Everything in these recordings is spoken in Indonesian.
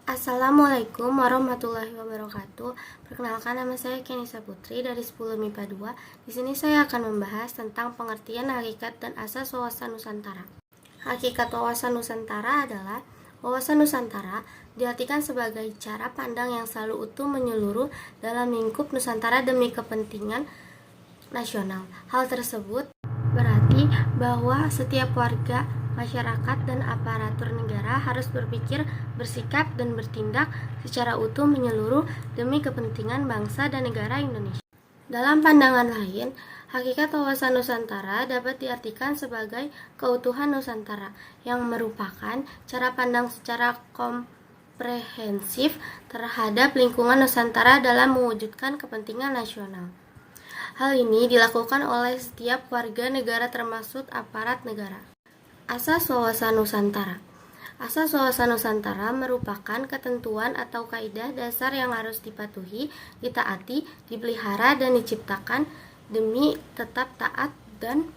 Assalamualaikum warahmatullahi wabarakatuh. Perkenalkan, nama saya Kenisa Putri dari 10 MIPA 2. Di sini saya akan membahas tentang pengertian hakikat dan asas wawasan Nusantara. Hakikat wawasan Nusantara adalah wawasan Nusantara diartikan sebagai cara pandang yang selalu utuh menyeluruh dalam lingkup Nusantara demi kepentingan nasional. Hal tersebut berarti bahwa setiap warga, masyarakat, dan aparatur negara harus berpikir, bersikap, dan bertindak secara utuh menyeluruh demi kepentingan bangsa dan negara Indonesia. Dalam pandangan lain, hakikat wawasan Nusantara dapat diartikan sebagai keutuhan Nusantara yang merupakan cara pandang secara komprehensif terhadap lingkungan Nusantara dalam mewujudkan kepentingan nasional. Hal ini dilakukan oleh setiap warga negara termasuk aparat negara. Asas wawasan Nusantara. Asas wawasan Nusantara merupakan ketentuan atau kaidah dasar yang harus dipatuhi, ditaati, dipelihara, dan diciptakan demi tetap taat dan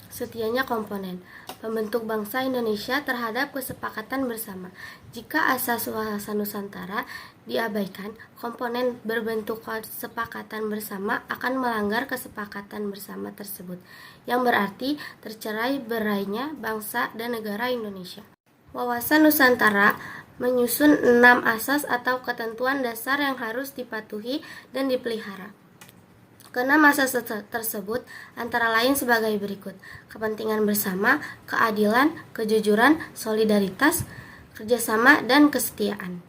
setianya komponen pembentuk bangsa Indonesia terhadap kesepakatan bersama. Jika asas wawasan Nusantara diabaikan, komponen berbentuk kesepakatan bersama akan melanggar kesepakatan bersama tersebut, yang berarti tercerai berainya bangsa dan negara Indonesia. Wawasan Nusantara menyusun 6 asas atau ketentuan dasar yang harus dipatuhi dan dipelihara. Keenam asas tersebut antara lain sebagai berikut: kepentingan bersama, keadilan, kejujuran, solidaritas, kerjasama, dan kesetiaan.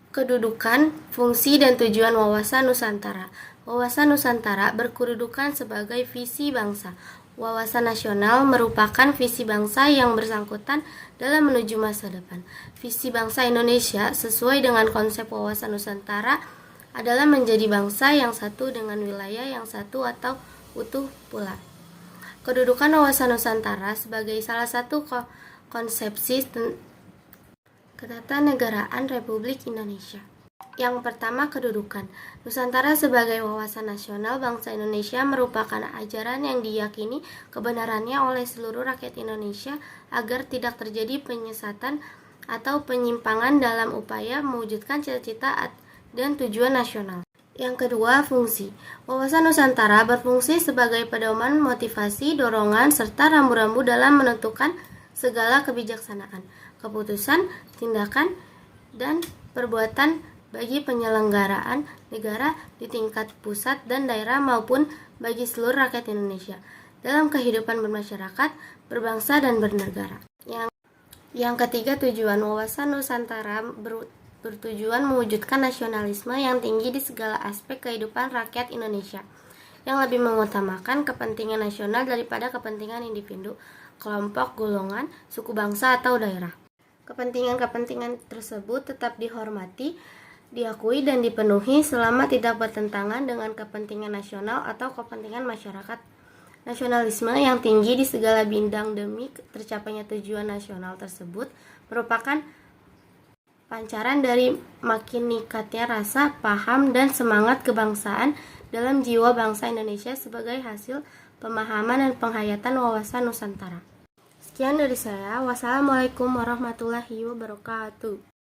Kedudukan, fungsi, dan tujuan wawasan Nusantara. Wawasan Nusantara berkedudukan sebagai visi bangsa. Wawasan nasional merupakan visi bangsa yang bersangkutan dalam menuju masa depan. Visi bangsa Indonesia sesuai dengan konsep wawasan Nusantara adalah menjadi bangsa yang satu dengan wilayah yang satu atau utuh pula. Kedudukan wawasan Nusantara sebagai salah satu konsepsi ketatanegaraan Republik Indonesia. Yang pertama, kedudukan. Nusantara sebagai wawasan nasional bangsa Indonesia merupakan ajaran yang diyakini kebenarannya oleh seluruh rakyat Indonesia agar tidak terjadi penyesatan atau penyimpangan dalam upaya mewujudkan cita-cita dan tujuan nasional. Yang kedua, fungsi. Wawasan Nusantara berfungsi sebagai pedoman, motivasi, dorongan, serta rambu-rambu dalam menentukan segala kebijaksanaan, keputusan, tindakan, dan perbuatan bagi penyelenggaraan negara di tingkat pusat dan daerah maupun bagi seluruh rakyat Indonesia dalam kehidupan bermasyarakat, berbangsa, dan bernegara. Yang ketiga, tujuan. Wawasan Nusantara bertujuan mewujudkan nasionalisme yang tinggi di segala aspek kehidupan rakyat Indonesia, yang lebih mengutamakan kepentingan nasional daripada kepentingan individu, kelompok, golongan, suku bangsa, atau daerah. Kepentingan-kepentingan tersebut tetap dihormati, diakui, dan dipenuhi selama tidak bertentangan dengan kepentingan nasional atau kepentingan masyarakat. Nasionalisme yang tinggi di segala bidang demi tercapainya tujuan nasional tersebut merupakan pancaran dari makin nikatnya rasa, paham, dan semangat kebangsaan dalam jiwa bangsa Indonesia sebagai hasil pemahaman dan penghayatan wawasan Nusantara. Sekian dari saya. Wassalamualaikum warahmatullahi wabarakatuh.